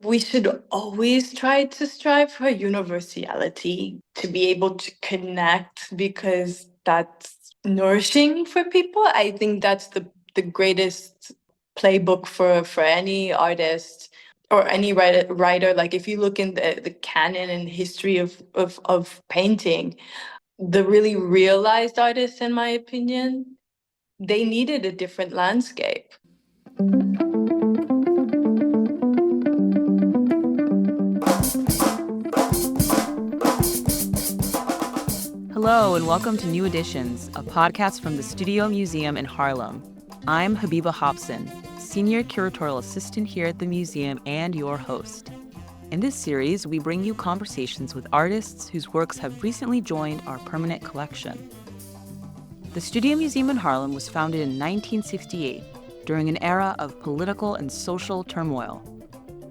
we should always try to strive for universality, to be able to connect, because that's nourishing for people. I think that's the greatest playbook for any artist or any writer. Like if you look in the canon and history of painting, the really realized artists, in my opinion, they needed a different landscape. Hello and welcome to New Editions, a podcast from the Studio Museum in Harlem. I'm Habiba Hobson, Senior Curatorial Assistant here at the museum and your host. In this series, we bring you conversations with artists whose works have recently joined our permanent collection. The Studio Museum in Harlem was founded in 1968 during an era of political and social turmoil.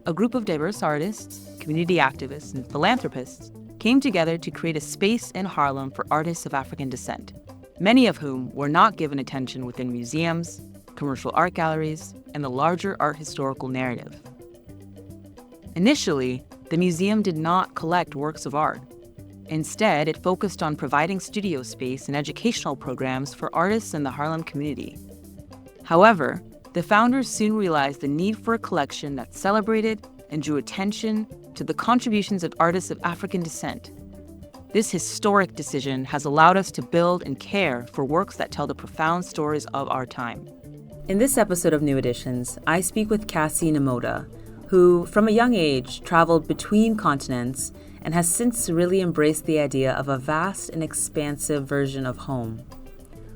A group of diverse artists, community activists, and philanthropists came together to create a space in Harlem for artists of African descent, many of whom were not given attention within museums, commercial art galleries, and the larger art historical narrative. Initially, the museum did not collect works of art. Instead, it focused on providing studio space and educational programs for artists in the Harlem community. However, the founders soon realized the need for a collection that celebrated and drew attention to the contributions of artists of African descent. This historic decision has allowed us to build and care for works that tell the profound stories of our time. In this episode of New Editions, I speak with Cassi Namoda, who, from a young age, traveled between continents and has since really embraced the idea of a vast and expansive version of home.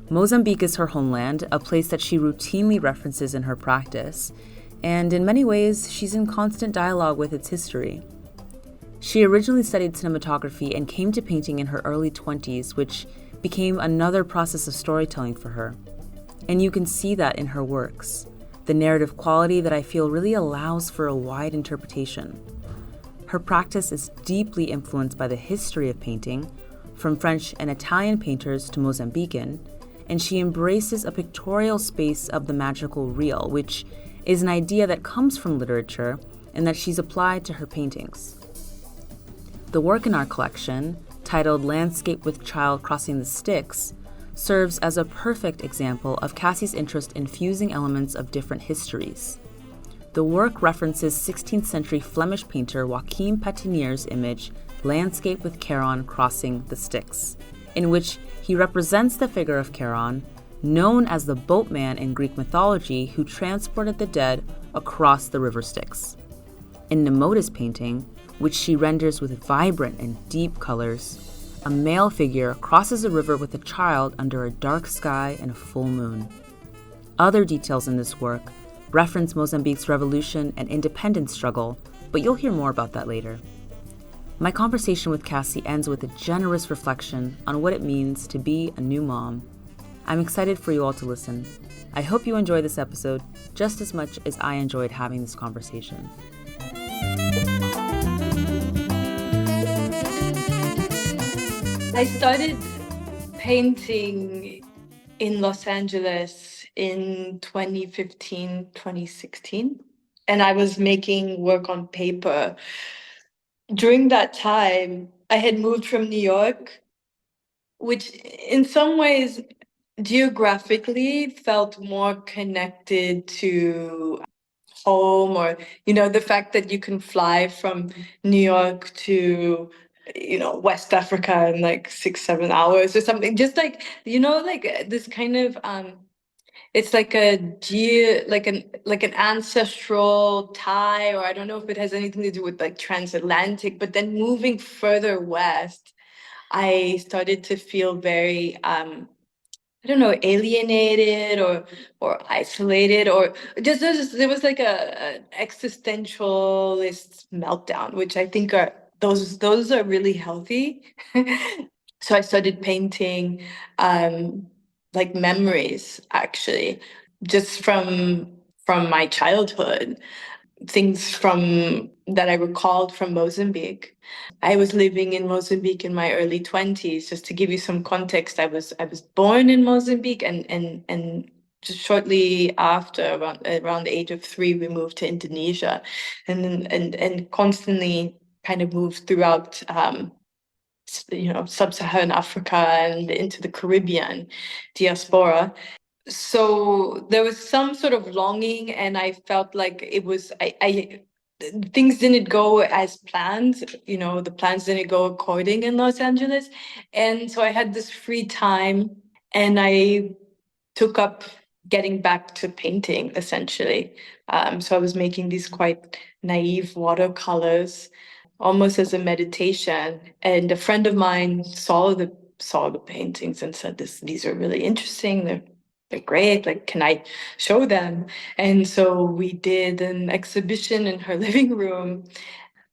Mozambique is her homeland, a place that she routinely references in her practice, and in many ways, she's in constant dialogue with its history. She originally studied cinematography and came to painting in her early 20s, which became another process of storytelling for her. And you can see that in her works, the narrative quality that I feel really allows for a wide interpretation. Her practice is deeply influenced by the history of painting, from French and Italian painters to Mozambican, and she embraces a pictorial space of the magical real, which is an idea that comes from literature and that she's applied to her paintings. The work in our collection, titled Landscape with Child Crossing the Styx, serves as a perfect example of Cassi's interest in fusing elements of different histories. The work references 16th century Flemish painter Joachim Patinier's image, Landscape with Charon Crossing the Styx, in which he represents the figure of Charon, known as the boatman in Greek mythology who transported the dead across the river Styx. In Namoda's painting, which she renders with vibrant and deep colors, a male figure crosses a river with a child under a dark sky and a full moon. Other details in this work reference Mozambique's revolution and independence struggle, but you'll hear more about that later. My conversation with Cassi ends with a generous reflection on what it means to be a new mom. I'm excited for you all to listen. I hope you enjoy this episode just as much as I enjoyed having this conversation. I started painting in Los Angeles in 2015, 2016, and I was making work on paper. During that time, I had moved from New York, which in some ways geographically felt more connected to home, or the fact that you can fly from New York to West Africa in like 6-7 hours or something, just like this kind of it's like an ancestral tie, or I don't know if it has anything to do with like transatlantic. But then moving further west, I started to feel very I don't know, alienated or isolated, or just there was like a existentialist meltdown, which I think are those are really healthy. So I started painting like memories, actually, just from my childhood, things from that I recalled from Mozambique. I was living in Mozambique in my early 20s. Just to give you some context, I was born in Mozambique and just shortly after, around the age of 3, we moved to Indonesia, and constantly kind of moved throughout, sub-Saharan Africa and into the Caribbean diaspora. So there was some sort of longing, and I felt like it was I things didn't go as planned. The plans didn't go according in Los Angeles, and so I had this free time, and I took up getting back to painting essentially. So I was making these quite naive watercolors, almost as a meditation. And a friend of mine saw the paintings and said, these are really interesting. They're great. Like, can I show them? And so we did an exhibition in her living room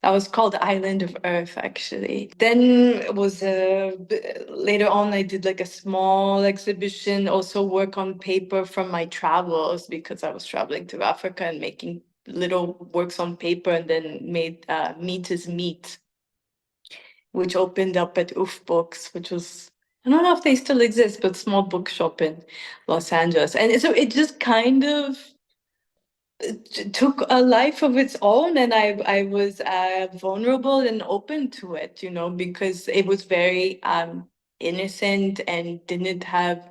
that was called Island of Earth, actually. Then it was later on, I did like a small exhibition, also work on paper from my travels, because I was traveling to Africa and making little works on paper, and then made Meat is Meat, which opened up at Oof Books, which was, I don't know if they still exist, but small bookshop in Los Angeles. And so it just kind of took a life of its own, and I was vulnerable and open to it, because it was very innocent and didn't have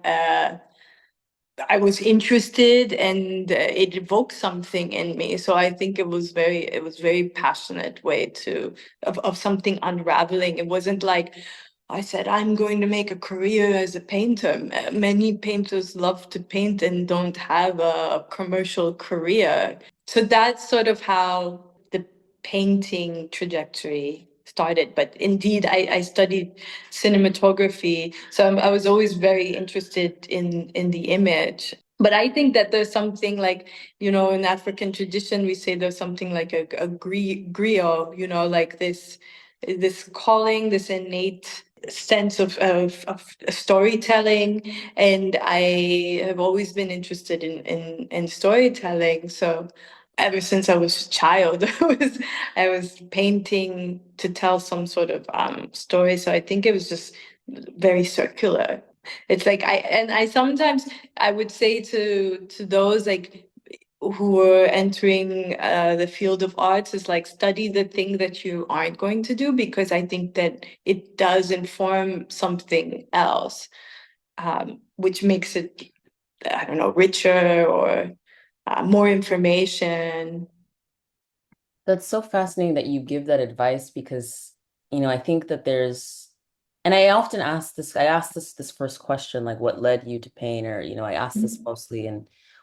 I was interested, and it evoked something in me. So I think it was very passionate way of something unraveling. It wasn't like I said, I'm going to make a career as a painter. Many painters love to paint and don't have a commercial career. So that's sort of how the painting trajectory started. But indeed, I studied cinematography, so I was always very interested in the image. But I think that there's something like, in African tradition, we say there's something like a griot, like this calling, this innate sense of storytelling. And I have always been interested in storytelling. So ever since I was a child, I was painting to tell some sort of story. So I think it was just very circular. It's like I sometimes I would say to those like who are entering the field of arts, is like, study the thing that you aren't going to do, because I think that it does inform something else, which makes it, I don't know, richer, or more information. That's so fascinating that you give that advice because, I think that and I often I ask this first question, like what led you to paint, or, I ask this mostly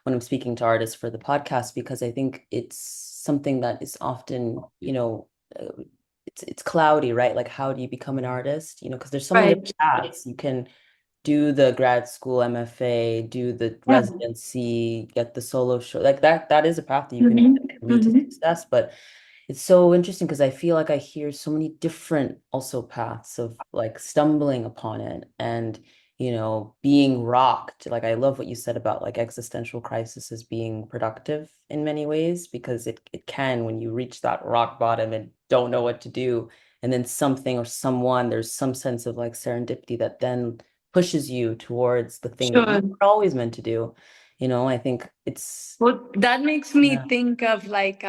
when I'm speaking to artists for the podcast, because I think it's something that is often, it's cloudy, right? Like, how do you become an artist? Because there's so many Right. different paths. You can do the grad school MFA, do the Yeah. residency, get the solo show. Like that is a path that you can lead to Mhm. success. But it's so interesting because I feel like I hear so many different also paths of like stumbling upon it and, being rocked. Like I love what you said about like existential crisis as being productive in many ways, because it can, when you reach that rock bottom and don't know what to do, and then something or someone, there's some sense of like serendipity that then pushes you towards the thing that you Sure. were always meant to do. I think it's, Well, that makes me yeah. think of like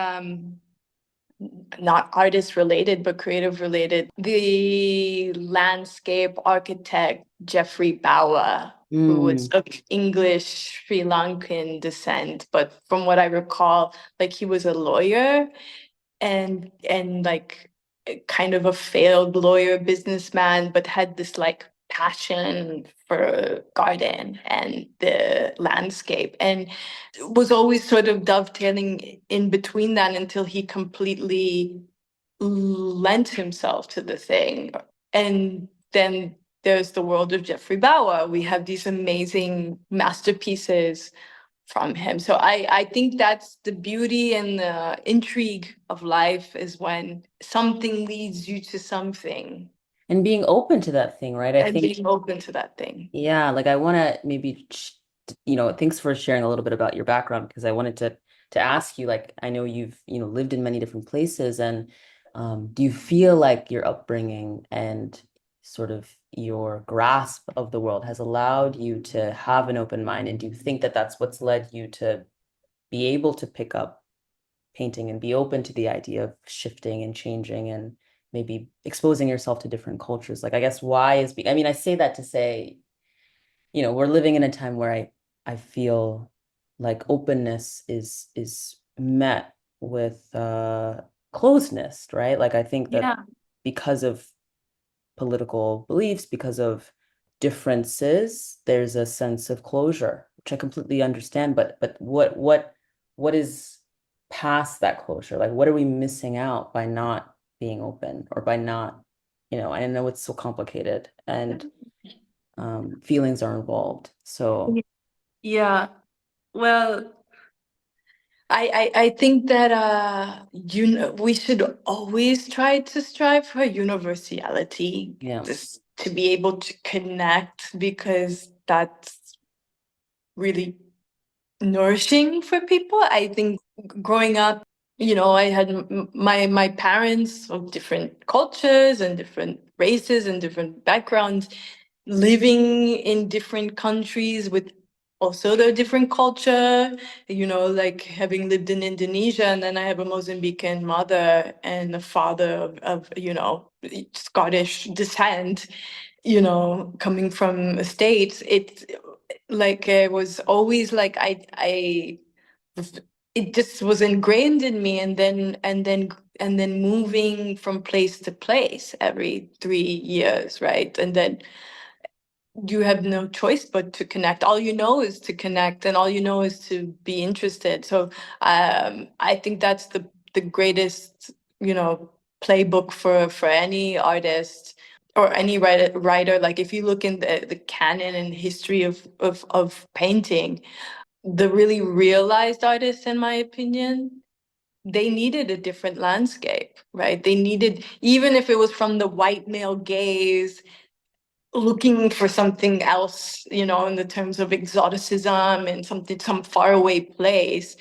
not artist related, but creative related. The landscape architect Jeffrey Bauer, who was Mm, of English Sri Lankan descent, but from what I recall, like he was a lawyer, and like kind of a failed lawyer businessman, but had this like passion for garden and the landscape, and was always sort of dovetailing in between that until he completely lent himself to the thing. And then there's the world of Jeffrey Bauer. We have these amazing masterpieces from him. So I think that's the beauty and the intrigue of life, is when something leads you to something, and being open to that thing, right? I and think, being open to that thing. yeah, like I want to maybe, thanks for sharing a little bit about your background, because I wanted to ask you, like, I know you've, lived in many different places, and do you feel like your upbringing and sort of your grasp of the world has allowed you to have an open mind? And do you think that that's what's led you to be able to pick up painting and be open to the idea of shifting and changing and maybe exposing yourself to different cultures? Like, I guess why is, I mean, I say that to say, we're living in a time where I feel like openness is met with closeness, right? Like I think that Yeah. because of political beliefs, because of differences, there's a sense of closure, which I completely understand. But what is past that closure? Like what are we missing out by not being open or by not, I know it's so complicated and feelings are involved. So Yeah. Well, I think that we should always try to strive for universality, yeah, just to be able to connect, because that's really nourishing for people. I think growing up, I had my parents of different cultures and different races and different backgrounds, living in different countries with also their different culture, like having lived in Indonesia, and then I have a Mozambican mother and a father of Scottish descent, coming from the States. It's like it was always like it just was ingrained in me, and then moving from place to place every 3 years, right? And then you have no choice but to connect. All you know is to connect, and all you know is to be interested. So I think that's the greatest, playbook for any artist or any writer. Like if you look in the canon and history of painting, the really realized artists, in my opinion, they needed a different landscape, right? They needed, even if it was from the white male gaze, looking for something else, in the terms of exoticism and some faraway place.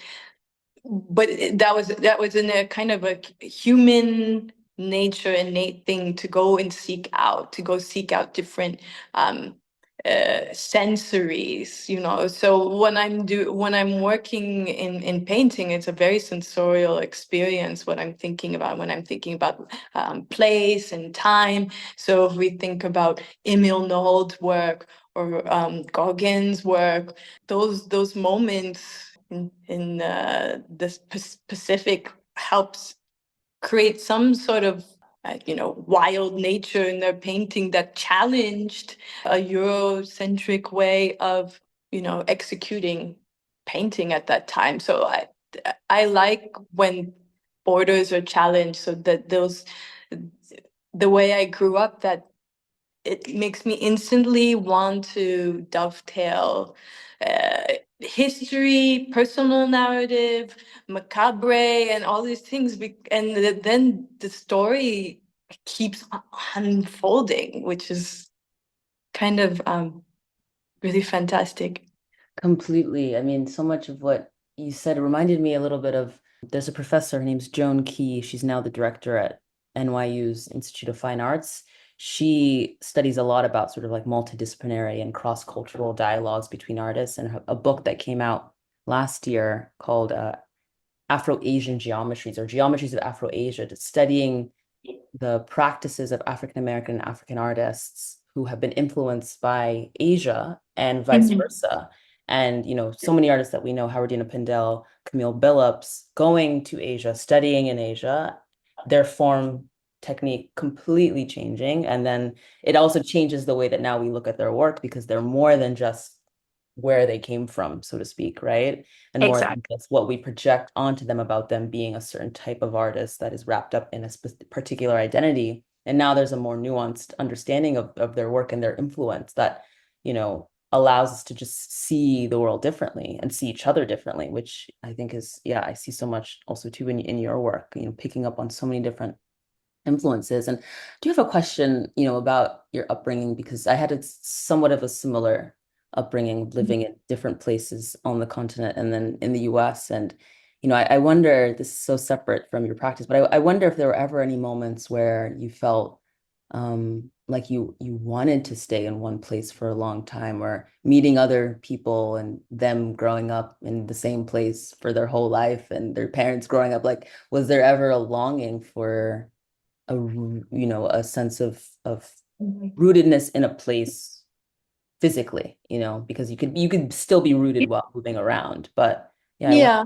But that was in a kind of a human nature, innate thing to go and seek out different sensories, so when I'm working in painting, it's a very sensorial experience. What I'm thinking about when I'm thinking about place and time. So if we think about Emil Nold's work or Gauguin's work, those moments in the Pacific helps create some sort of wild nature in their painting that challenged a Eurocentric way of executing painting at that time. So I like when borders are challenged, so that the way I grew up, that it makes me instantly want to dovetail history, personal narrative, macabre, and all these things. And then the story keeps unfolding, which is kind of really fantastic. completely. I mean, so much of what you said reminded me a little bit of, there's a professor, her name's Joan Key. She's now the director at NYU's Institute of Fine Arts. She studies a lot about sort of like multidisciplinary and cross-cultural dialogues between artists, and a book that came out last year called Afro-Asian Geometries, or Geometries of Afro-Asia, studying the practices of African American and African artists who have been influenced by Asia and vice Mhm. versa. And, so many artists that we know, Howardina Pindell, Camille Billups, going to Asia, studying in Asia, their form technique completely changing. And then it also changes the way that now we look at their work, because they're more than just where they came from, so to speak, right? And more than Exactly. just what we project onto them about them being a certain type of artist that is wrapped up in a particular identity. And now there's a more nuanced understanding of their work and their influence that, allows us to just see the world differently and see each other differently, which I think is, yeah, I see so much also too in your work, picking up on so many different influences. And do you have a question, about your upbringing? Because I had somewhat of a similar upbringing, living in different places on the continent and then in the US. And, I wonder, this is so separate from your practice, but I wonder if there were ever any moments where you felt like you wanted to stay in one place for a long time, or meeting other people and them growing up in the same place for their whole life and their parents growing up? Like, was there ever a longing for a sense of rootedness in a place physically, because you could still be rooted while moving around. But yeah, I want. Yeah.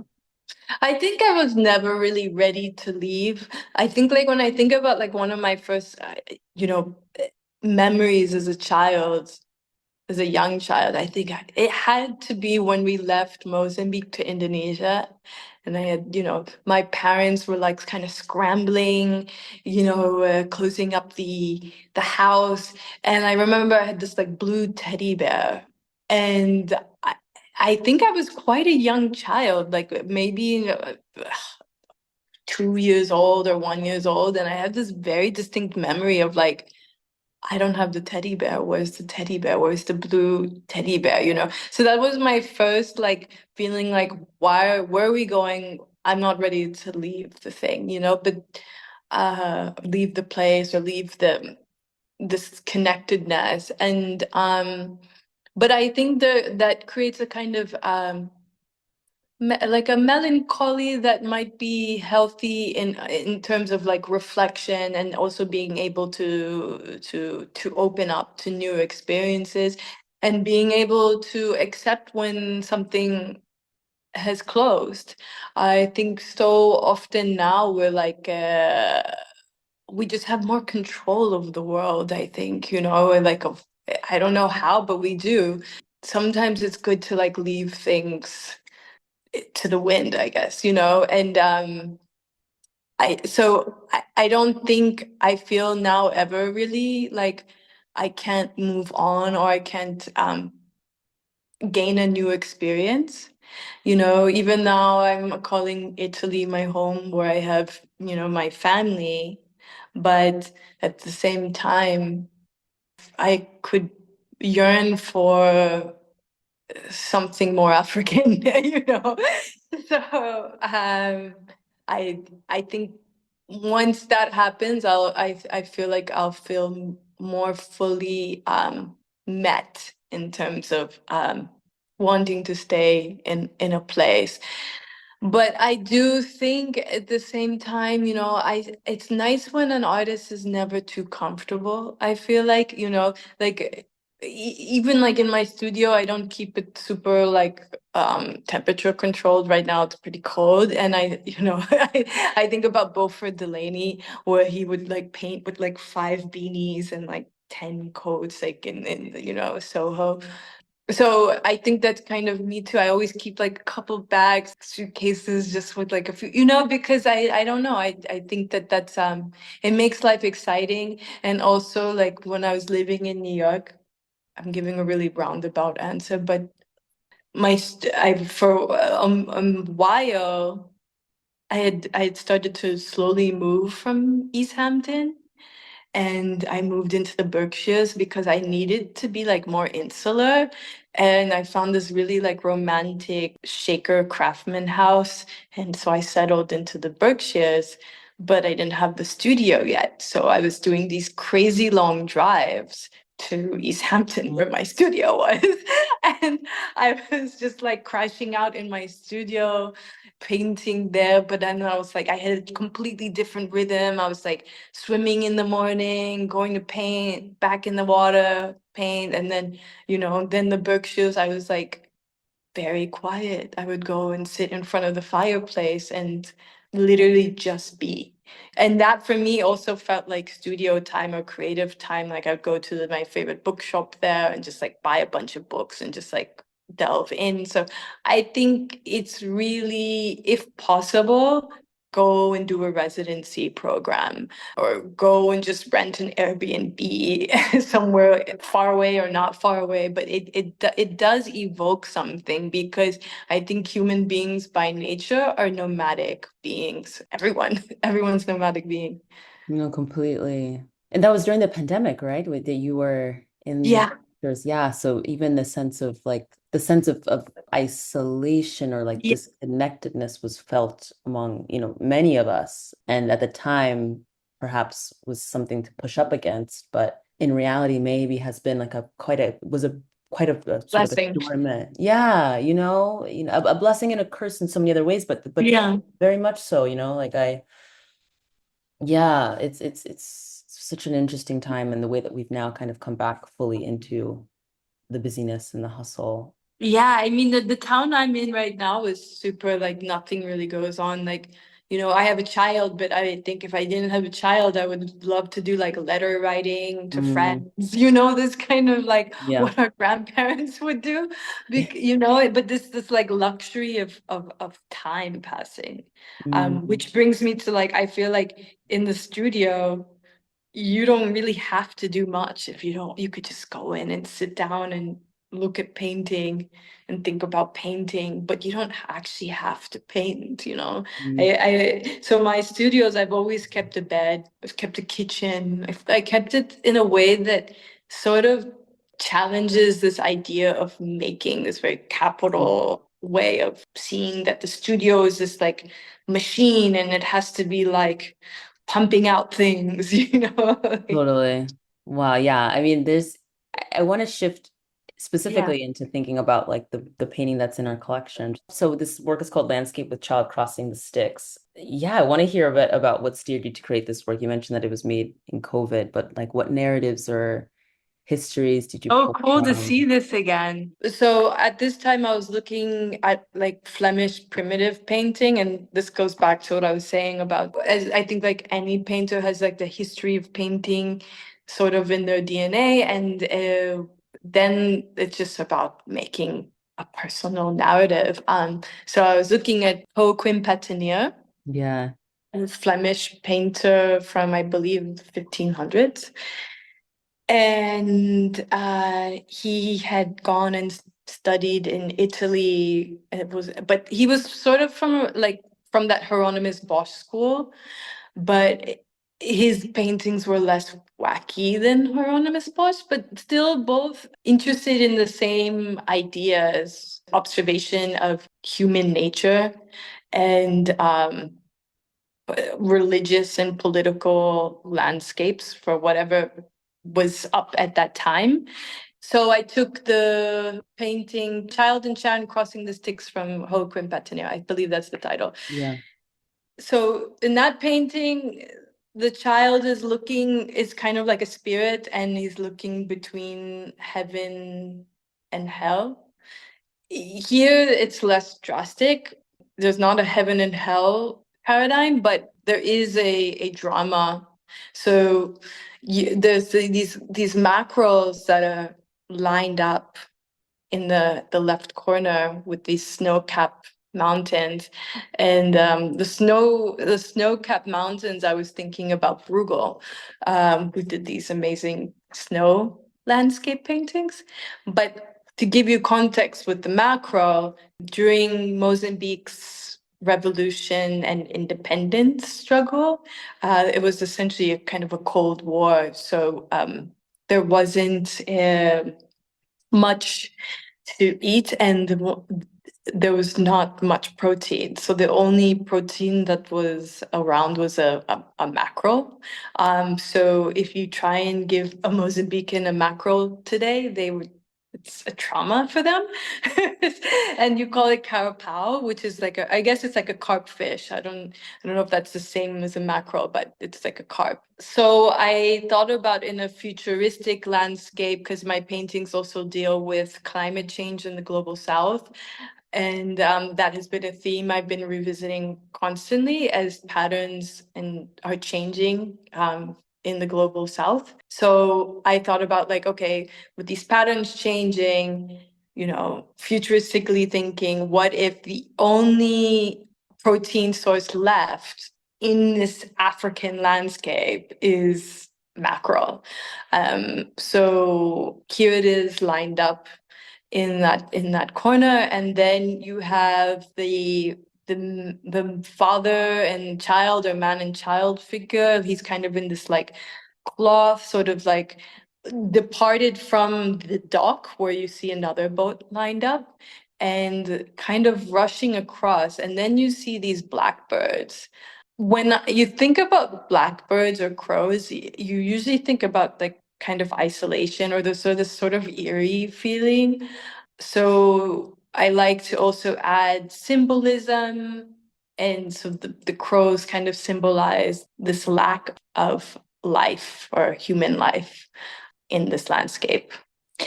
I think I was never really ready to leave. I think like when I think about like one of my first, memories as a child, as a young child, I think it had to be when we left Mozambique to Indonesia. And I had, my parents were like kind of scrambling, closing up the house. And I remember I had this like blue teddy bear. And I think I was quite a young child, like maybe 2 years old or 1 years old. And I have this very distinct memory of like, I don't have the teddy bear. Where's the teddy bear? Where's the blue teddy bear? So that was my first like feeling like, where are we going? I'm not ready to leave the thing, but leave the place or leave this connectedness. And but I think that creates a kind of like a melancholy that might be healthy in terms of like reflection, and also being able to open up to new experiences, and being able to accept when something has closed. I think so often now we're like we just have more control of the world, I think, and like I don't know how, but we do. Sometimes it's good to like leave things to the wind, I guess, and I don't think I feel now ever really like I can't move on, or I can't gain a new experience. Even now I'm calling Italy my home, where I have, my family, but at the same time I could yearn for something more African, So I think once that happens, I feel like I'll feel more fully met in terms of wanting to stay in a place. But I do think at the same time, it's nice when an artist is never too comfortable. I feel like, like even like in my studio, I don't keep it super like temperature controlled. Right now it's pretty cold, and I think about Beaufort Delaney, where he would like paint with like 5 beanies and like 10 coats, like in Soho. So I think that's kind of me too. I always keep like a couple bags, suitcases, just with like a few, because I don't know. I think that's it makes life exciting. And also like when I was living in New York, I'm giving a really roundabout answer, but I for a while I had started to slowly move from East Hampton, and I moved into the Berkshires because I needed to be like more insular. And I found this really like romantic Shaker craftsman house. And so I settled into the Berkshires, but I didn't have the studio yet. So I was doing these crazy long drives to East Hampton, where my studio was. And I was just like crashing out in my studio, painting there. But then I was like, I had a completely different rhythm. I was like swimming in the morning, going to paint, back in the water, paint. And then, then the Berkshires, I was like very quiet. I would go and sit in front of the fireplace and literally just be. And that for me also felt like studio time or creative time. Like I'd go to my favorite bookshop there and just like buy a bunch of books and just like delve in. So I think it's really, if possible, go and do a residency program, or go and just rent an Airbnb somewhere far away or not far away. But it does evoke something, because I think human beings by nature are nomadic beings. Everyone's nomadic being. Completely. And that was during the pandemic, right? That you were in Yeah, yeah. So even the sense of isolation or like yeah, disconnectedness was felt among, many of us. And at the time, perhaps was something to push up against, but in reality maybe has been like quite a sort of a Blessing. dormant. Yeah, a blessing and a curse in so many other ways, but Yeah. very much so, like yeah, it's such an interesting time, and the way that we've now kind of come back fully into the busyness and the hustle. Yeah, I mean the town I'm in right now is super like nothing really goes on. Like, I have a child, but I think if I didn't have a child, I would love to do like letter writing to Mm, friends, this kind of like yeah. what our grandparents would do. But this like luxury of time passing. Mm, Which brings me to like I feel like in the studio you don't really have to do much if you could just go in and sit down and look at painting and think about painting, but you don't actually have to paint. mm, So my studios, I've always kept a bed, I've kept a kitchen, I kept it in a way that sort of challenges this idea of making this very capital way of seeing that the studio is this like machine and it has to be like pumping out things, like, totally. Wow, yeah. I mean, I want to shift yeah. specifically into thinking about like the painting that's in our collection. So this work is called Landscape with Child Crossing the Styx. Yeah, I want to hear a bit about what steered you to create this work. You mentioned that it was made in COVID, but like what narratives or histories did you Oh, pull cool to see from? this again. So at this time, I was looking at like Flemish primitive painting, and this goes back to what I was saying about, as I think like any painter has like the history of painting sort of in their DNA, and then it's just about making a personal narrative. So I was looking at Joachim Patinier, Yeah, a Flemish painter from I believe 1500s. And he had gone and studied in Italy. But he was sort of from that Hieronymus Bosch school, but his paintings were less wacky than Hieronymus Bosch, but still both interested in the same ideas, observation of human nature and religious and political landscapes for whatever was up at that time. So I took the painting Child and Sharon Crossing the Styx from Joachim Patinier. I believe that's the title. yeah, So in that painting, the child is kind of like a spirit, and he's looking between heaven and hell. Here, it's less drastic. There's not a heaven and hell paradigm, but there is a drama. So there's these macros that are lined up in the left corner with these snow-capped mountains, and the snow-capped mountains. I was thinking about Bruegel, who did these amazing snow landscape paintings. But to give you context with the macro, during Mozambique's revolution and independence struggle, it was essentially a kind of a Cold War. So there wasn't much to eat, and there was not much protein. So the only protein that was around was a mackerel. So if you try and give a Mozambican a mackerel today, it's a trauma for them. And you call it carapau, which is like I guess it's like a carp fish. I don't know if that's the same as a mackerel, but it's like a carp. So I thought about in a futuristic landscape, because my paintings also deal with climate change in the global south. And that has been a theme I've been revisiting constantly as patterns are changing in the global south. So I thought about like, okay, with these patterns changing, futuristically thinking, what if the only protein source left in this African landscape is mackerel? So here it is lined up in that corner, and then you have the father and child, or man and child figure. He's kind of in this like cloth, sort of like departed from the dock where you see another boat lined up and kind of rushing across, and then you see these blackbirds when you think about blackbirds or crows, you usually think about like kind of isolation or this sort of eerie feeling. So I like to also add symbolism. And so the crows kind of symbolize this lack of life or human life in this landscape.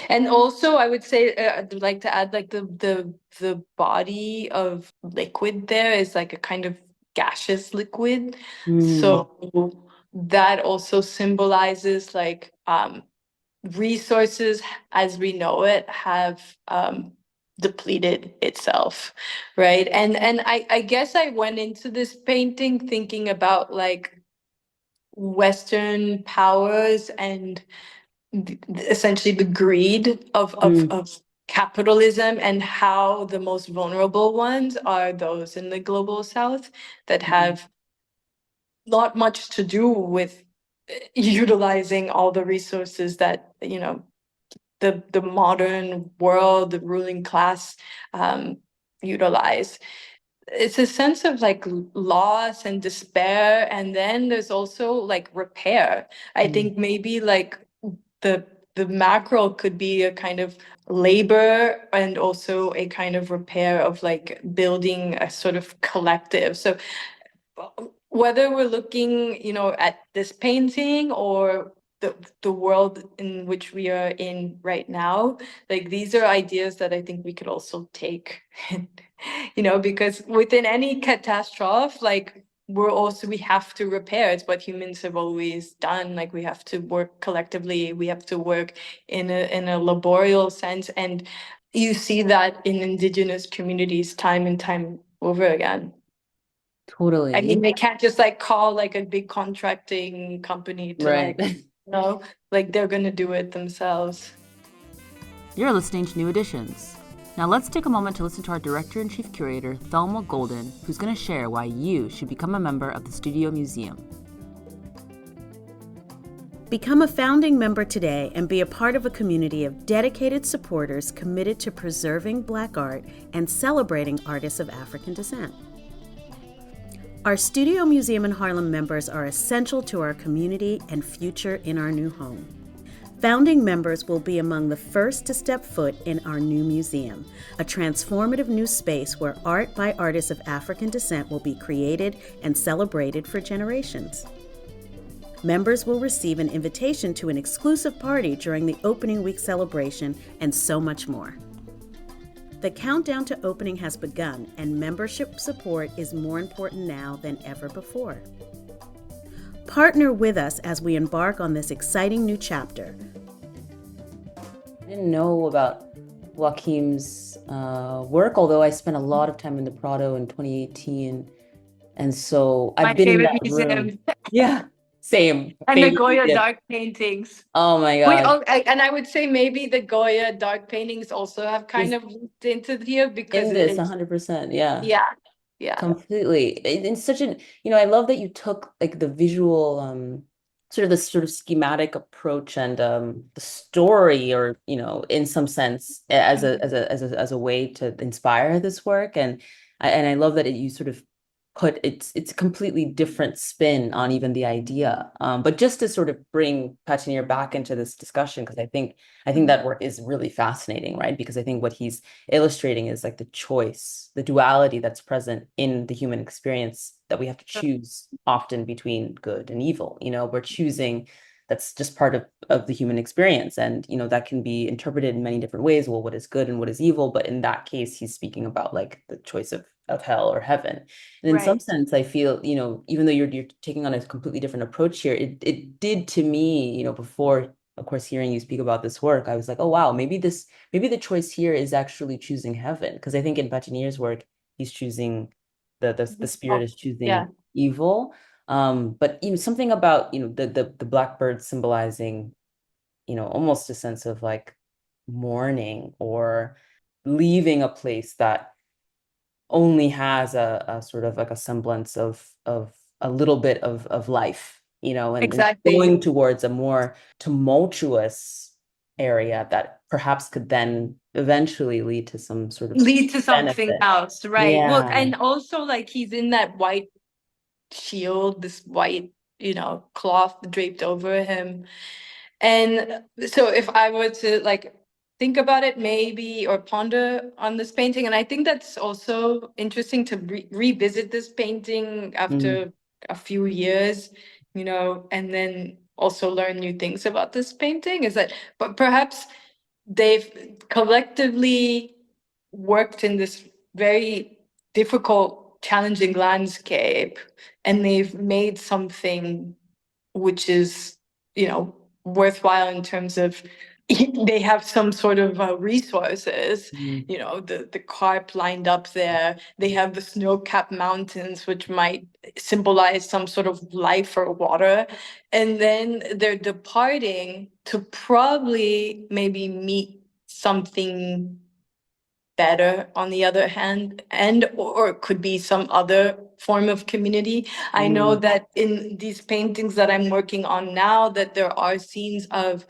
And also, I would say I'd like to add like the body of liquid there is like a kind of gaseous liquid. Mm, So that also symbolizes like resources as we know it have depleted itself, right? And I guess I went into this painting thinking about like Western powers and essentially the greed mm, of capitalism and how the most vulnerable ones are those in the global south that mm, have not much to do with utilizing all the resources that the modern world, the ruling class utilize. It's a sense of like loss and despair, and then there's also like repair. I mm. think maybe like the the macro could be a kind of labor and also a kind of repair of like building a sort of collective. So whether we're looking, at this painting or the world in which we are in right now, like these are ideas that I think we could also take, because within any catastrophe, like we have to repair. It's what humans have always done. Like we have to work collectively, we have to work in a laborial sense. And you see that in indigenous communities time and time over again. I Totally. mean, they can't just like call like a big contracting company to Right. like, like they're gonna do it themselves. You're listening to New Editions. Now let's take a moment to listen to our Director and Chief Curator, Thelma Golden, who's going to share why you should become a member of the Studio Museum. Become a founding member today and be a part of a community of dedicated supporters committed to preserving Black art and celebrating artists of African descent. Our Studio Museum in Harlem members are essential to our community and future in our new home. Founding members will be among the first to step foot in our new museum, a transformative new space where art by artists of African descent will be created and celebrated for generations. Members will receive an invitation to an exclusive party during the opening week celebration and so much more. The countdown to opening has begun, and membership support is more important now than ever before. Partner with us as we embark on this exciting new chapter. I didn't know about Joaquim's work, although I spent a lot of time in the Prado in 2018. And so My I've been in favorite that room. museum. Yeah, same. And the Favorite Goya museum. dark paintings. Oh my We gosh. and I would say maybe the Goya dark paintings also have kind Is of looped into here because in this it's 100%. Yeah. yeah, yeah, Completely. It's such an, I love that you took like the visual, sort of the sort of schematic approach and the story, or in some sense, as a way to inspire this work. And I love that you sort of put it's a completely different spin on even the idea. But just to sort of bring Patineer back into this discussion, because I think that work is really fascinating, right? Because I think what he's illustrating is like the choice, the duality that's present in the human experience, that we have to choose often between good and evil. We're choosing, that's just part of the human experience. And that can be interpreted in many different ways. Well, what is good and what is evil? But in that case, he's speaking about like the choice of hell or heaven. And in some right. sense, I feel, even though you're taking on a completely different approach here, it did to me, before, of course, hearing you speak about this work, I was like, oh wow, maybe the choice here is actually choosing heaven. Because I think in Patineer's work, he's choosing the spirit Oh, is choosing yeah, evil. But something about the blackbird symbolizing almost a sense of like mourning, or leaving a place that only has a sort of like a semblance of a little bit of life, and exactly. going towards a more tumultuous area that perhaps could then eventually lead to some sort of Lead to something benefit. else, right? Well, Yeah. and also like he's in that white shield, this white, cloth draped over him. And so if I were to like think about it maybe or ponder on this painting, and I think that's also interesting to revisit this painting after a few years, and then also learn new things about this painting, is that but perhaps they've collectively worked in this very difficult, challenging landscape, and they've made something which is, worthwhile in terms of they have some sort of resources, the carp lined up there. They have the snow-capped mountains, which might symbolize some sort of life or water. And then they're departing to probably maybe meet something better on the other hand, or it could be some other form of community. I know that in these paintings that I'm working on now, that there are scenes of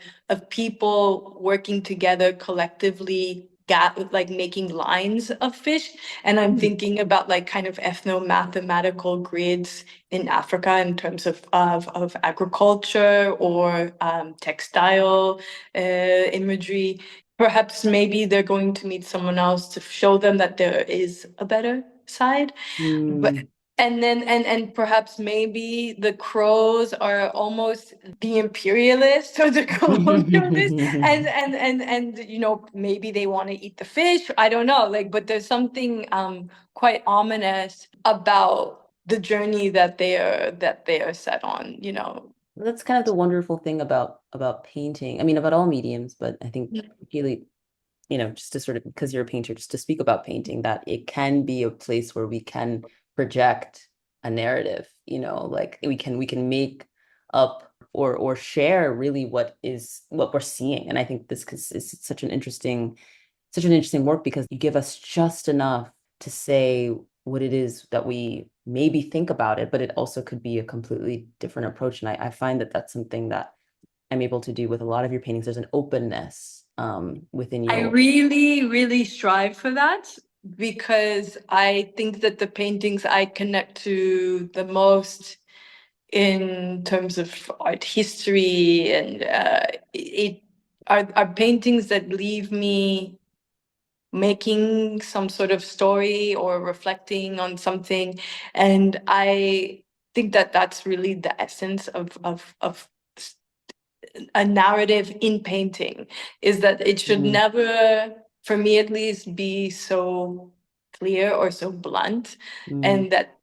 people working together collectively, like making lines of fish. And I'm thinking about like kind of ethno-mathematical grids in Africa in terms of agriculture or textile imagery. Perhaps maybe they're going to meet someone else to show them that there is a better side. But and then and perhaps maybe the crows are almost the imperialists or the colonialists, and maybe they want to eat the fish. I don't know, but there's something quite ominous about the journey that they are set on. That's kind of the wonderful thing about painting. I mean, about all mediums, but I think really, just to sort of, because you're a painter, just to speak about painting, that it can be a place where we can project a narrative, like we can make up or share really what we're seeing. And I think this is such an interesting work, because you give us just enough to say what it is that we maybe think about it, but it also could be a completely different approach. And I find that that's something that I'm able to do with a lot of your paintings. There's an openness within your. I really, really strive for that, because I think that the paintings I connect to the most in terms of art history and it are paintings that leave me making some sort of story or reflecting on something. And I think that that's really the essence of a narrative in painting, is that it should never, for me at least, be so clear or so blunt, and that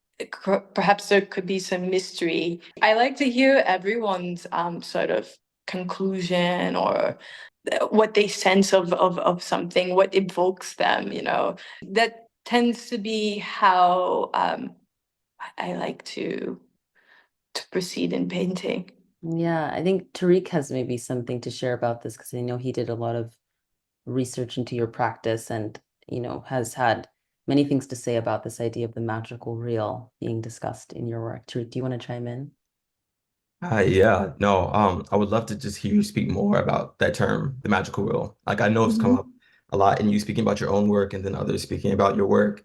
perhaps there could be some mystery. I like to hear everyone's sort of conclusion, or what they sense of something, what evokes them, That tends to be how I like to proceed in painting. Yeah, I think Tarik has maybe something to share about this, because I know he did a lot of research into your practice and, has had many things to say about this idea of the magical reel being discussed in your work. Tarik, do you want to chime in? Yeah, no, I would love to just hear you speak more about that term, the magical reel. Like I know it's come up a lot in you speaking about your own work and then others speaking about your work.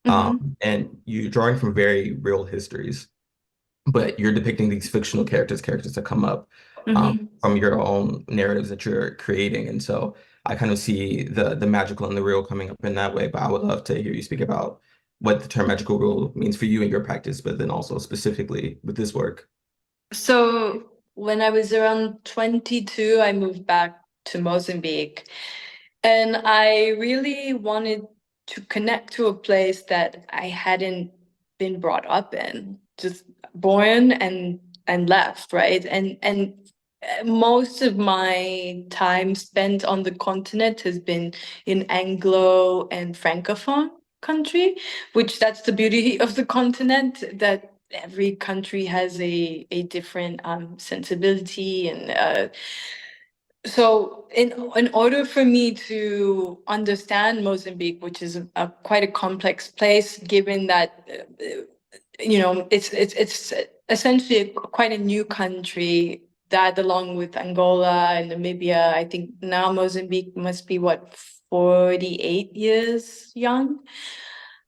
And you're drawing from very real histories, but you're depicting these fictional characters that come up from your own narratives that you're creating. And so I kind of see the magical and the real coming up in that way. But I would love to hear you speak about what the term magical reel means for you in your practice, but then also specifically with this work. So when I was around 22, I moved back to Mozambique, and I really wanted to connect to a place that I hadn't been brought up in, just born and left, right? And most of my time spent on the continent has been in Anglo and Francophone country, which that's the beauty of the continent, that every country has a different sensibility. And so in order for me to understand Mozambique, which is quite a complex place, given that it's essentially quite a new country, that along with Angola and Namibia, I think now Mozambique must be 48 years young.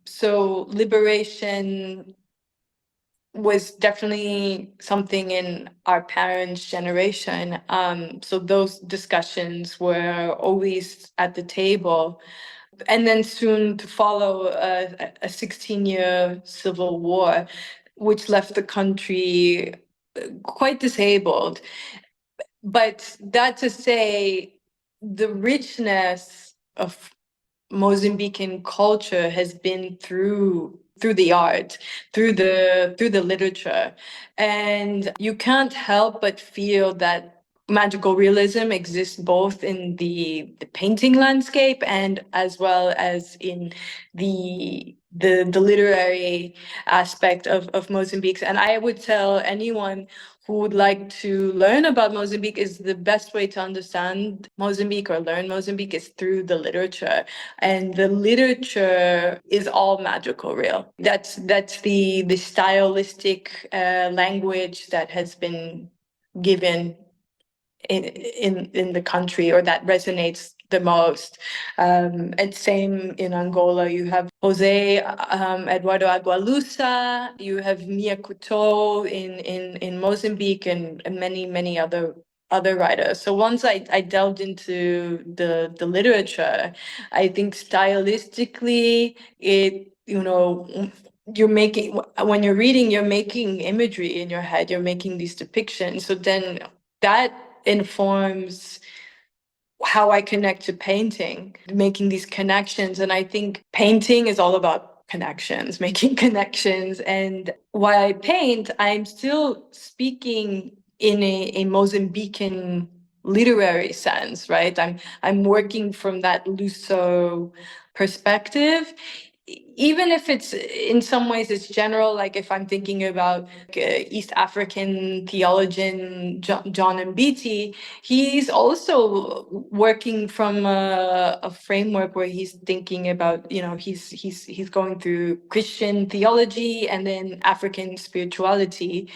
So liberation was definitely something in our parents' generation. So those discussions were always at the table. And then soon to follow a 16-year civil war, which left the country quite disabled. But that to say, the richness of Mozambican culture has been through the art, through the literature. And you can't help but feel that magical realism exists both in the painting landscape and as well as in the literary aspect of Mozambique. And I would tell anyone who would like to learn about Mozambique is the best way to understand Mozambique or learn Mozambique is through the literature. And the literature is all magical real. That's the stylistic language that has been given in the country, or that resonates the most. And same in Angola, you have Jose Eduardo Agualusa, you have Mia Couto in Mozambique, and many other writers. So once I delved into the literature, I think stylistically it, you're making, when you're reading, you're making imagery in your head, you're making these depictions. So then that informs how I connect to painting, making these connections. And I think painting is all about connections, making connections. And while I paint, I'm still speaking in a Mozambican literary sense, right? I'm working from that Luso perspective, even if it's in some ways it's general. Like if I'm thinking about East African theologian John Mbiti, he's also working from a framework where he's thinking about, he's going through Christian theology and then African spirituality.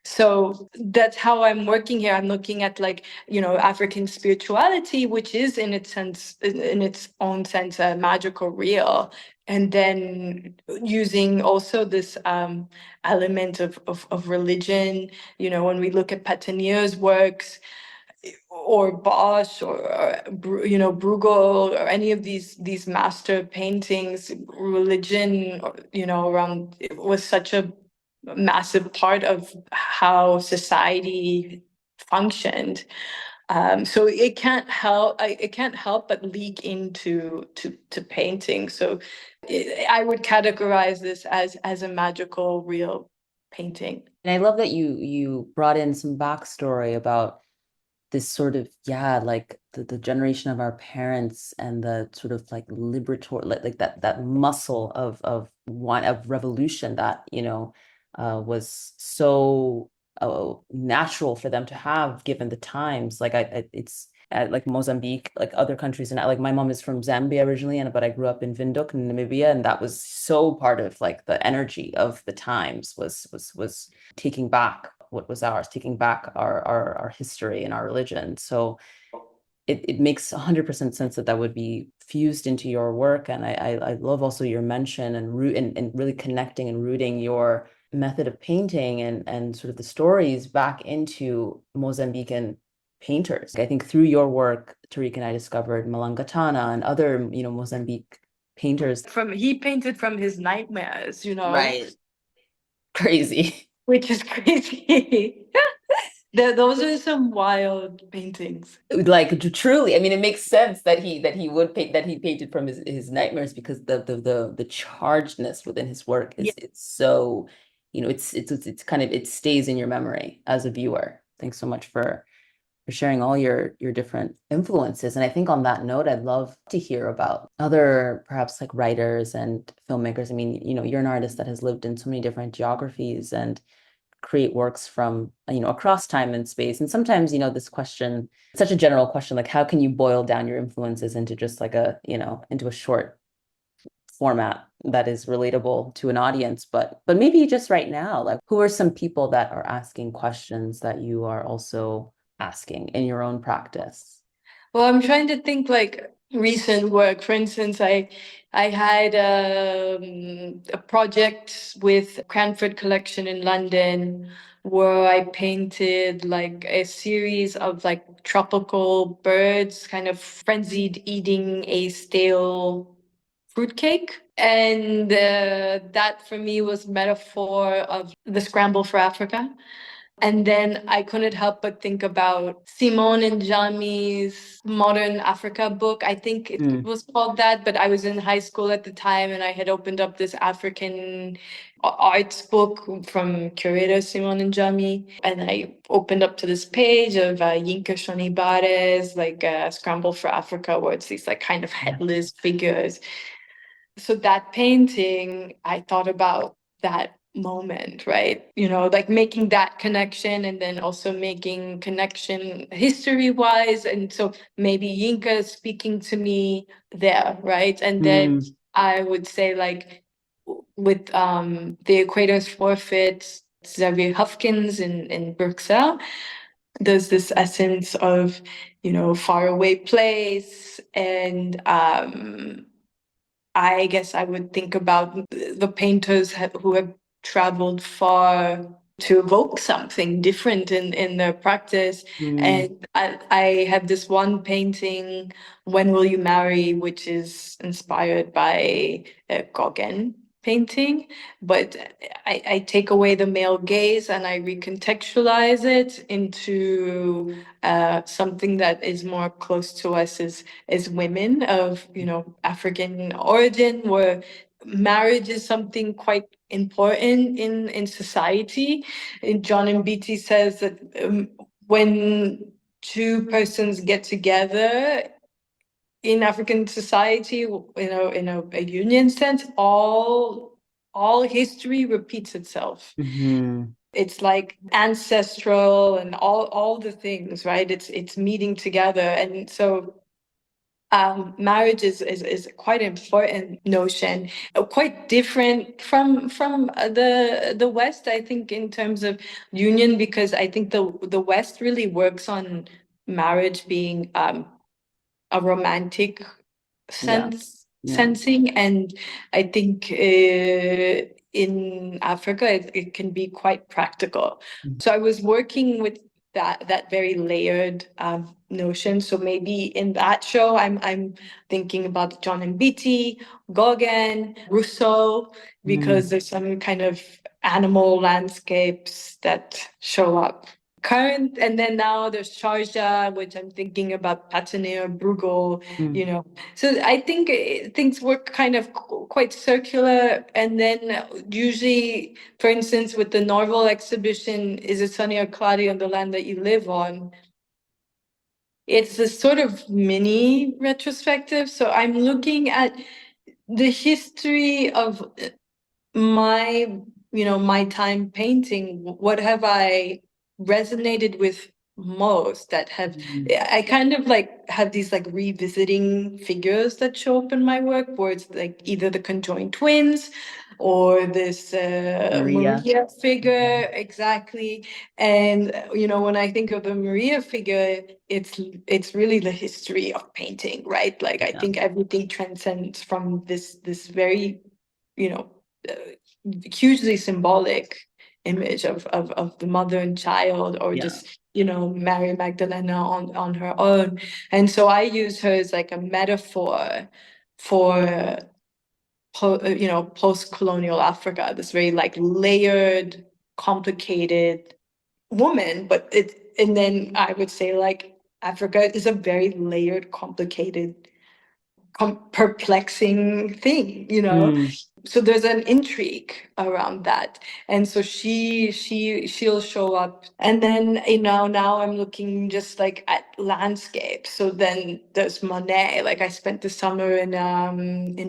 So that's how I'm working here. I'm looking at African spirituality, which is in its own sense, a magical real. And then using also this element of religion, when we look at Patanier's works, or Bosch, or Bruegel, or any of these master paintings, religion, around, it was such a massive part of how society functioned. So it can't help but leak into to painting. So I would categorize this as a magical real painting. And I love that you brought in some backstory about this sort of, like the generation of our parents and the sort of like liberatory, like that muscle of revolution that, was so natural for them to have given the times. Like it's like Mozambique, like other countries, and like my mom is from Zambia originally, but I grew up in Windhoek in Namibia, and that was so part of like the energy of the times was taking back what was ours, taking back our history and our religion. So it makes 100% sense that would be fused into your work. And I love also your mention and really connecting and rooting your method of painting and sort of the stories back into Mozambican painters. I think through your work, Tarik and I discovered Malangatana and other, Mozambique painters. He painted from his nightmares, Right. Crazy. Which is crazy. Those are some wild paintings. Like truly, I mean, it makes sense that he would paint, that he painted from his nightmares, because the chargedness within his work is it's so, it's kind of, it stays in your memory as a viewer. Thanks so much for sharing all your different influences. And I think on that note, I'd love to hear about other perhaps like writers and filmmakers. I mean, you're an artist that has lived in so many different geographies and create works from, across time and space. And sometimes, this question, such a general question, like how can you boil down your influences into just like into a short format that is relatable to an audience, but maybe just right now, like who are some people that are asking questions that you are also asking in your own practice? Well, I'm trying to think, like, recent work. For instance, I had a project with Cranford Collection in London where I painted like a series of like tropical birds kind of frenzied eating a stale fruitcake. And that for me was metaphor of the scramble for Africa. And then I couldn't help but think about Simone Njami's Modern Africa book. I think it Mm. was called that, but I was in high school at the time and I had opened up this African arts book from curator Simone Njami. And I opened up to this page of Yinka Shonibare's like Scramble for Africa, where it's these like kind of headless figures. So that painting, I thought about that moment, right? You know, like making that connection and then also making connection history wise. And so maybe Yinka is speaking to me there, right? And then I would say like with the Equator's Forfeit, Xavier Hufkins in Bruxelles, there's this essence of, you know, faraway place and I guess I would think about the painters who have traveled far to evoke something different in their practice. And I have this one painting, When Will You Marry, which is inspired by Gauguin painting, but I take away the male gaze and I recontextualize it into something that is more close to us as women of, you know, African origin, where marriage is something quite important in society. And John Mbiti says that when two persons get together in African society, you know, in a union sense, all history repeats itself. It's like ancestral and all the things, right? It's meeting together, and so marriage is quite an important notion, quite different from the West, I think, in terms of union, because I think the West really works on marriage being a romantic sensing, and I think in Africa it can be quite practical. So I was working with that very layered notion. So maybe in that show I'm thinking about John Mbiti, Gauguin, Rousseau, because there's some kind of animal landscapes that show up current, and then now there's Sharjah, which I'm thinking about Patinir, Bruegel, you know. So I think things work kind of quite circular, and then usually, for instance, with the Norval exhibition, Is It Sunny or Cloudy on the Land That You Live On? It's a sort of mini retrospective. So I'm looking at the history of my, you know, my time painting. What have I resonated with most that have I kind of like have these like revisiting figures that show up in my work, where it's like either the conjoined twins or this Maria figure. Exactly. And you know, when I think of the Maria figure, it's really the history of painting, right? Like I think everything transcends from this very, you know, hugely symbolic image of the mother and child, or just, you know, Mary Magdalena on her own. And so I use her as like a metaphor for you know, post-colonial Africa, this very like layered, complicated woman. But and then I would say like Africa is a very layered, complicated, perplexing thing, you know. So there's an intrigue around that, and so she'll show up, and then, you know, now I'm looking just like at landscape. So then there's Monet. Like I spent the summer in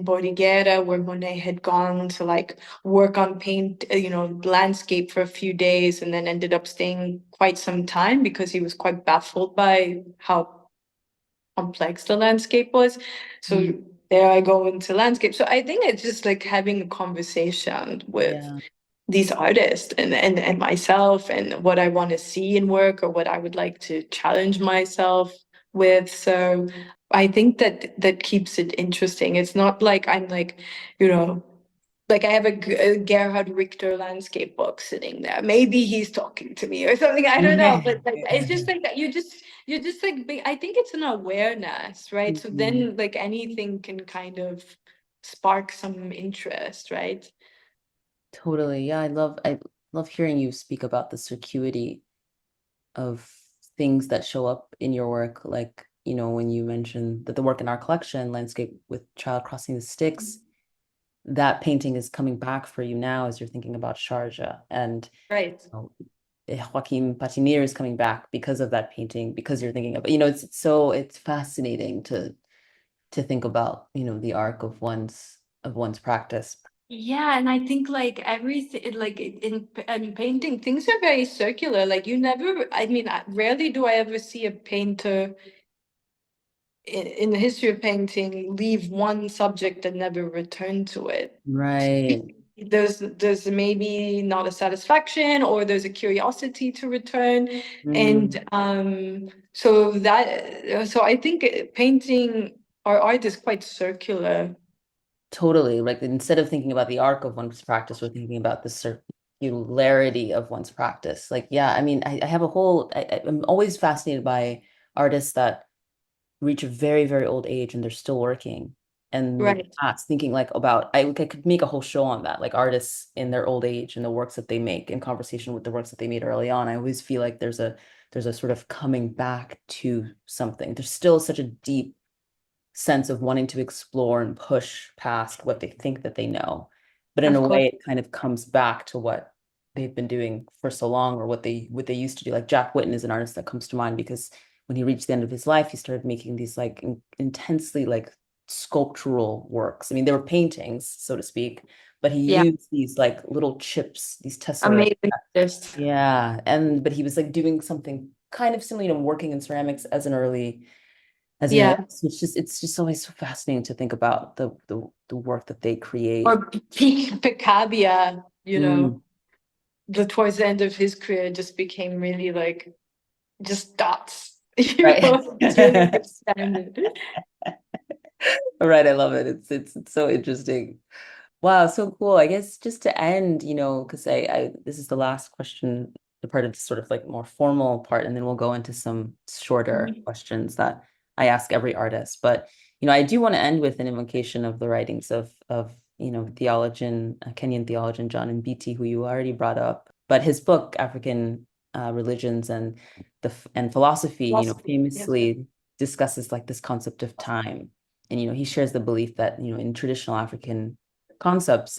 Bordighera, where Monet had gone to like work on paint, you know, landscape for a few days, and then ended up staying quite some time because he was quite baffled by how complex the landscape was. So there I go into landscape. So I think it's just like having a conversation with these artists and myself, and what I want to see in work, or what I would like to challenge myself with. So I think that keeps it interesting. It's not like I'm like, you know, like I have a Gerhard Richter landscape book sitting there. Maybe he's talking to me or something. I don't know, but like it's just like that. You just like I think it's an awareness, right? So then like anything can kind of spark some interest, right? Totally. Yeah, I love hearing you speak about the circuity of things that show up in your work, like, when you mentioned that the work in our collection, Landscape with Child Crossing the Styx, that painting is coming back for you now as you're thinking about Sharjah. And Right. Joaquim Patinir is coming back because of that painting, because you're thinking about, it's fascinating to think about, the arc of one's practice. Yeah, and I think like everything, like in painting, things are very circular. Like you never, I mean, rarely do I ever see a painter in the history of painting leave one subject and never return to it. Right. There's maybe not a satisfaction or there's a curiosity to return. And so I think painting or art is quite circular. Totally. Like instead of thinking about the arc of one's practice, we're thinking about the circularity of one's practice. Like, yeah, I mean, I have I'm always fascinated by artists that reach a very, very old age and they're still working. And Right. thinking like about, I could make a whole show on that, like artists in their old age and the works that they make in conversation with the works that they made early on. I always feel like there's a sort of coming back to something. There's still such a deep sense of wanting to explore and push past what they think that they know. But in Of a course. way, it kind of comes back to what they've been doing for so long, or what they used to do. Like Jack Whitten is an artist that comes to mind because when he reached the end of his life, he started making these like intensely like sculptural works. I mean, they were paintings, so to speak, but he Yeah. used these like little chips, these tesseract. Amazing artist. Yeah, but he was like doing something kind of similar, working in ceramics as an early Yeah. so it's just always so fascinating to think about the work that they create. Or Picabia, Mm. towards the end of his career just became really like just dots. Right. It's really expanded. Right, I love it. It's so interesting. Wow, so cool. I guess just to end, because I this is the last question, the part of the sort of like more formal part, and then we'll go into some shorter questions that I ask every artist. But I do want to end with an invocation of the writings of theologian, Kenyan theologian John Mbiti, who you already brought up. But his book, African Religions and Philosophy, famously discusses like this concept of time. And he shares the belief that in traditional African concepts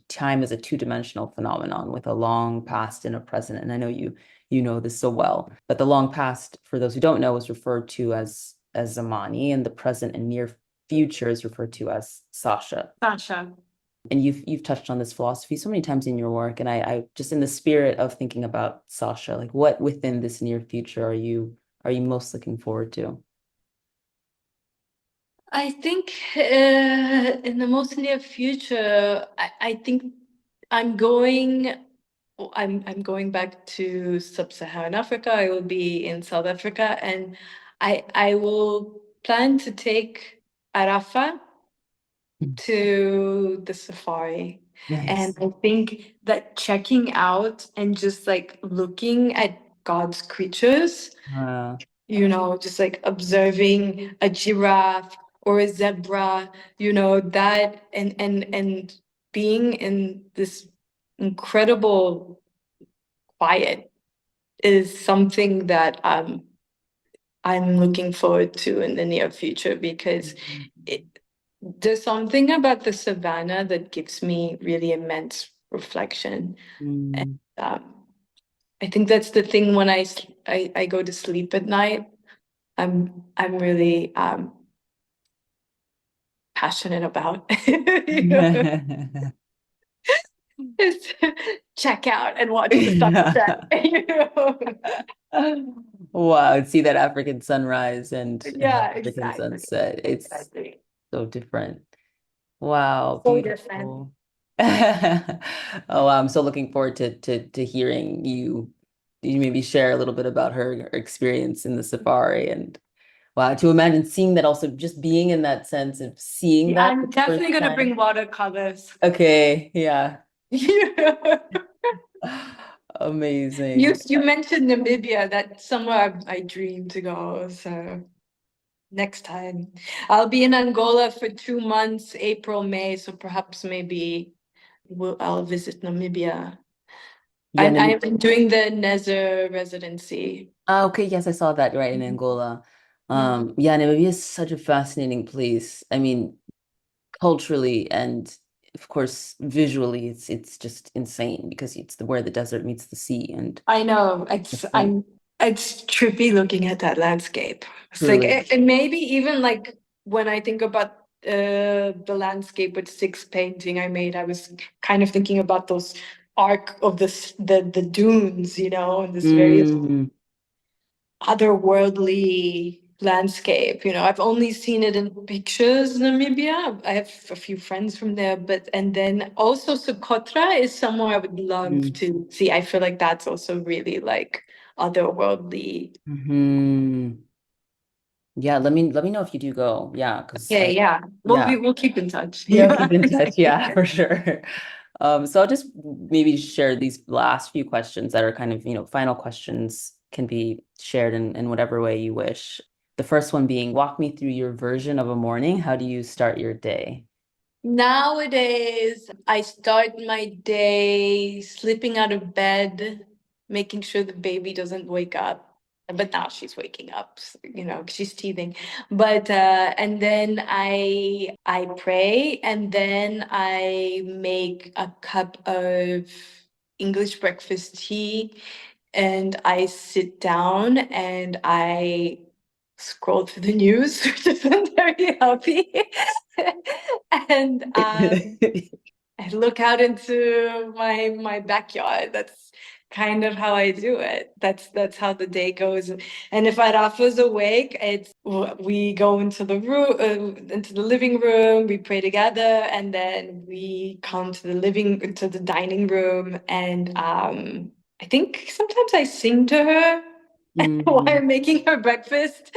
time is a two-dimensional phenomenon with a long past and a present. And I know you know this so well, but the long past, for those who don't know, is referred to as Zamani, and the present and near future is referred to as Sasha. And you've touched on this philosophy so many times in your work, and I just, in the spirit of thinking about Sasha, like what within this near future are you most looking forward to? I think in the most near future, I think I'm going I'm going back to sub-Saharan Africa. I will be in South Africa, and I will plan to take Arafa to the safari. And I think that checking out and just like looking at God's creatures, just like observing a giraffe or a zebra, that and being in this incredible quiet is something that I'm looking forward to in the near future, because there's something about the savannah that gives me really immense reflection. And I think that's the thing when I go to sleep at night. I'm really passionate about. Just check out and watch the sunset. Wow, see that African sunrise and Yeah, African exactly. sunset. It's Exactly. so different. Wow, So beautiful. Oh, wow, I'm so looking forward to hearing you maybe share a little bit about her experience in the safari. And Wow, to imagine seeing that, also just being in that sense of seeing Yeah, that for I'm the definitely first gonna time. bring watercolors. Okay, yeah. You Amazing. you mentioned Namibia. That's somewhere I dream to go. So next time, I'll be in Angola for 2 months, April, May. So perhaps maybe I'll visit Namibia. Yeah, I'm doing the Nezer residency. okay, yes, I saw that right in Angola. Yeah. Yeah, Namibia is such a fascinating place. I mean, culturally and of course visually, it's just insane because it's where the desert meets the sea, and I know. it's like It's trippy looking at that landscape. It's like truly. and maybe even like when I think about the landscape with Styx painting I made, I was kind of thinking about those arc of the dunes, and this very Mm, otherworldly landscape. I've only seen it in pictures, Namibia. I have a few friends from there, and then also Socotra is somewhere I would love mm, to see. I feel like that's also really like otherworldly. mhm. Yeah, let me know if you do go. Yeah, because Yeah, I yeah. yeah. We'll keep in touch. Yeah, we'll Yeah. keep in touch. Yeah, for sure. So I'll just maybe share these last few questions that are kind of, final questions, can be shared in whatever way you wish. The first one being, walk me through your version of a morning. How do you start your day? Nowadays, I start my day slipping out of bed, making sure the baby doesn't wake up. But now she's waking up, 'cause she's teething. But and then I pray, and then I make a cup of English breakfast tea, and I sit down and I scroll through the news, which isn't very healthy. And I look out into my backyard. That's kind of how I do it. That's how the day goes. And if Rafa's awake, we go into the room, into the living room. We pray together, and then we come to the dining room, and I think sometimes I sing to her while Mhm. I'm making her breakfast.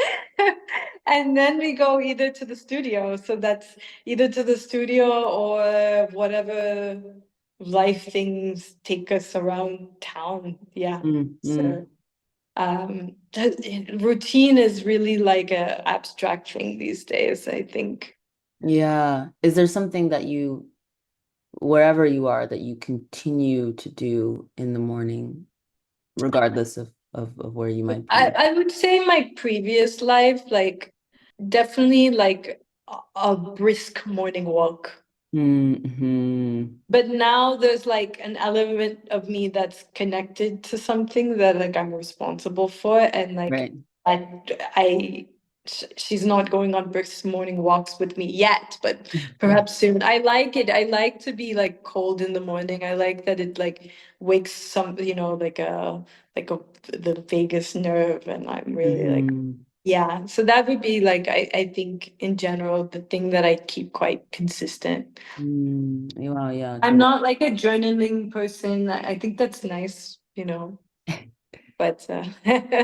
And then we go either to the studio. So that's either to the studio or whatever life things take us around town. Yeah. Mm, mm. So routine is really like a abstract thing these days, I think. Yeah. Is there something that you, wherever you are, that you continue to do in the morning, regardless of where you might be? I would say my previous life, like definitely like a brisk morning walk. Mm-hmm. But now there's like an element of me that's connected to something that like I'm responsible for, and like Right. I she's not going on brisk morning walks with me yet, but perhaps soon. I like it. I like to be like cold in the morning. I like that it like wakes some, like a the vagus nerve, and I'm really like, Mhm. yeah. So that would be like I think in general the thing that I keep quite consistent. Wow, yeah, I'm totally. not like a journaling person. I think that's nice, but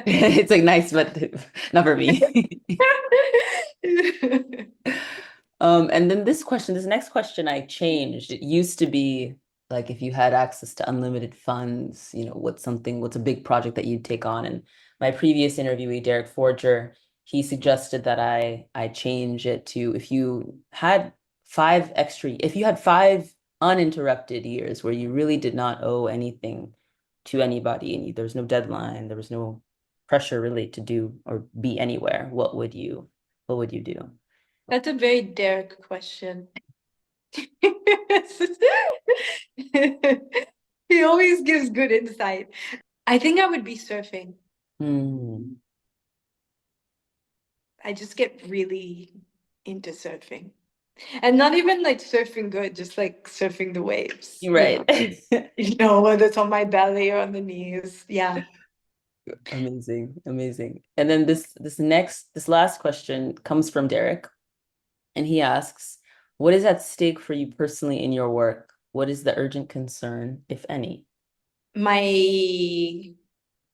It's like nice, but not for me. And then this next question I changed. It used to be like, if you had access to unlimited funds, what's a big project that you'd take on? And my previous interviewee, Derek Forger, he suggested that I change it to, if you had 5 uninterrupted years where you really did not owe anything to anybody, and there was no deadline, there was no pressure really to do or be anywhere, what would you do? that's a very Derek question. He always gives good insight. I think I would be surfing. Hmm. I just get really into surfing. And not even like surfing good, just like surfing the waves, You're right. whether it's on my belly or on the knees. Yeah. Amazing, amazing. And then this last question comes from Derek, and he asks, what is at stake for you personally in your work? What is the urgent concern, if any? My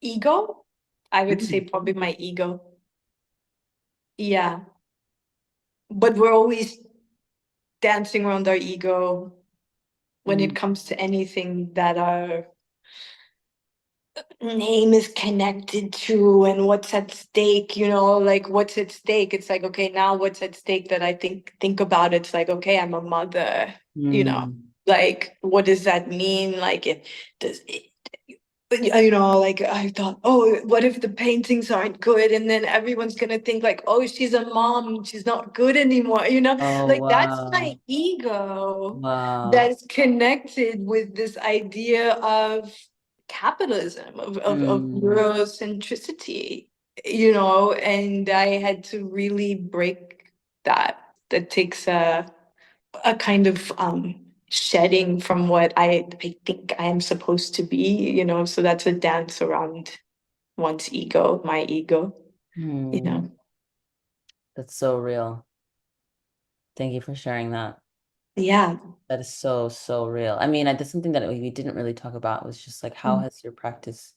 ego, I would say Mm. probably my ego. Yeah. But we're always dancing around our ego when it comes to anything that our name is connected to and what's at stake, like what's at stake. It's like, okay, now what's at stake that I think about, it's like, okay, I'm a mother, like what does that mean? Like it does it, like I thought, oh, what if the paintings aren't good? And then everyone's gonna think like, oh, she's a mom, she's not good anymore, Oh, like that's my wow. ego Wow. that's connected with this idea of capitalism, of Eurocentricity, and I had to really break that. That takes a kind of shedding from what I think I am supposed to be, so that's a dance around one's ego, my ego, Hmm. That's so real. Thank you for sharing that. Yeah. That is so, so real. I mean, that's something that we didn't really talk about, was just like, how has your practice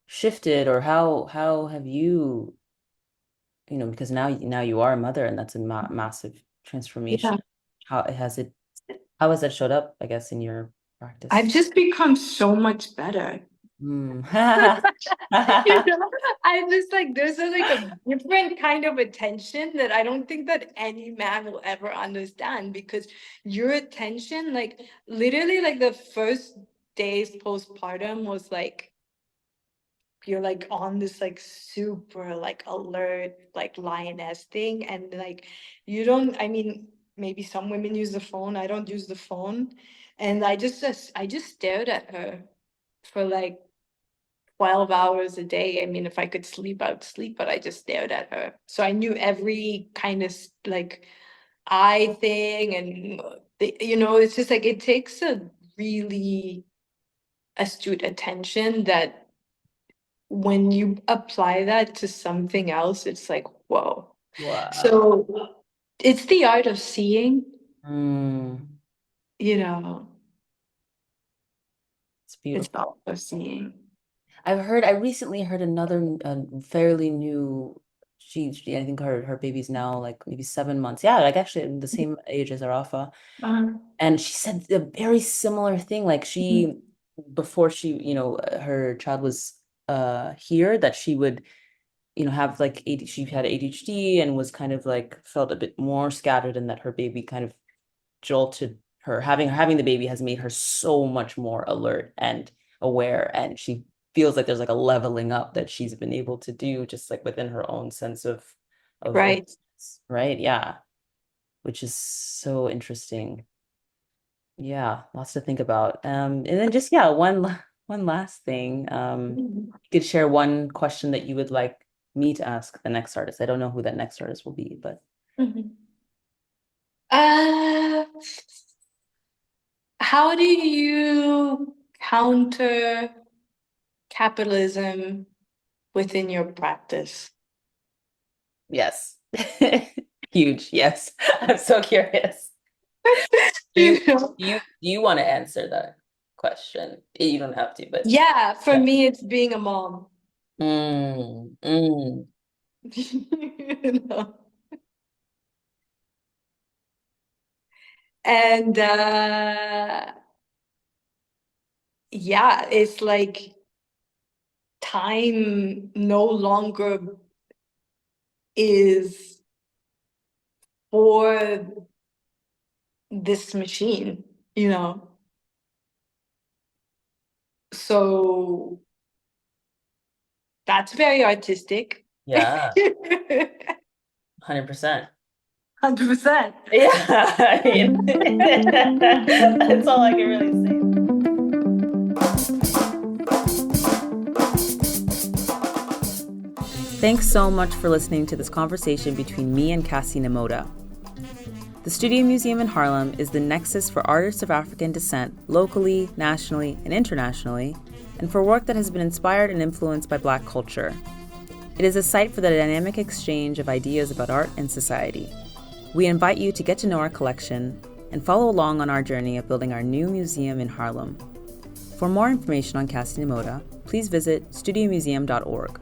shifted, or how have you, because now you are a mother, and that's a massive Yeah. transformation. How has that showed up, I guess, in your I've practice? just become so much better. Mm. I just like there's a different kind of attention that I don't think that any man will ever understand, because your attention, like literally like the first days postpartum was like you're like on this like super like alert like lioness thing, and like you don't, I mean, maybe some women use the phone, I don't use the phone, and I just stared at her for like 12 hours a day. I mean, if I could sleep, I would sleep, but I just stared at her. So I knew every kind of like eye thing. And, it's just like it takes a really astute attention that when you apply that to something else, it's like, whoa. Wow. So it's the art of seeing, Mm. it's It's the beautiful. art of seeing. I recently heard another fairly new, I think her baby's now like maybe 7 months. Yeah, like actually the same age as Arafa. And she said a very similar thing. Like before she, her child was here, that she would, have like she had ADHD and was kind of like felt a bit more scattered, and that her baby kind of jolted her. Having the baby has made her so much more alert and aware, and she feels like there's like a leveling up that she's been able to do just like within her own sense of Right. awareness, right? Yeah, which is so interesting. Yeah, lots to think about. And then just, yeah, one last thing. You could share one question that you would like me to ask the next artist. I don't know who that next artist will be, but Uh, how do you counter capitalism within your practice? yes. Huge. Yes. I'm so curious. Do you You know? do you want to answer that question? You don't have to, but Yeah, for yeah. me, it's being a mom. Mm, mm. You know? And yeah, it's like time no longer is for this machine, you know? So that's very artistic. Yeah, 100%. 100%. Yeah, I mean, that's all I can really say. Thanks so much for listening to this conversation between me and Cassi Namoda. The Studio Museum in Harlem is the nexus for artists of African descent locally, nationally, and internationally, and for work that has been inspired and influenced by Black culture. It is a site for the dynamic exchange of ideas about art and society. We invite you to get to know our collection and follow along on our journey of building our new museum in Harlem. For more information on Cassi Namoda, please visit studiomuseum.org.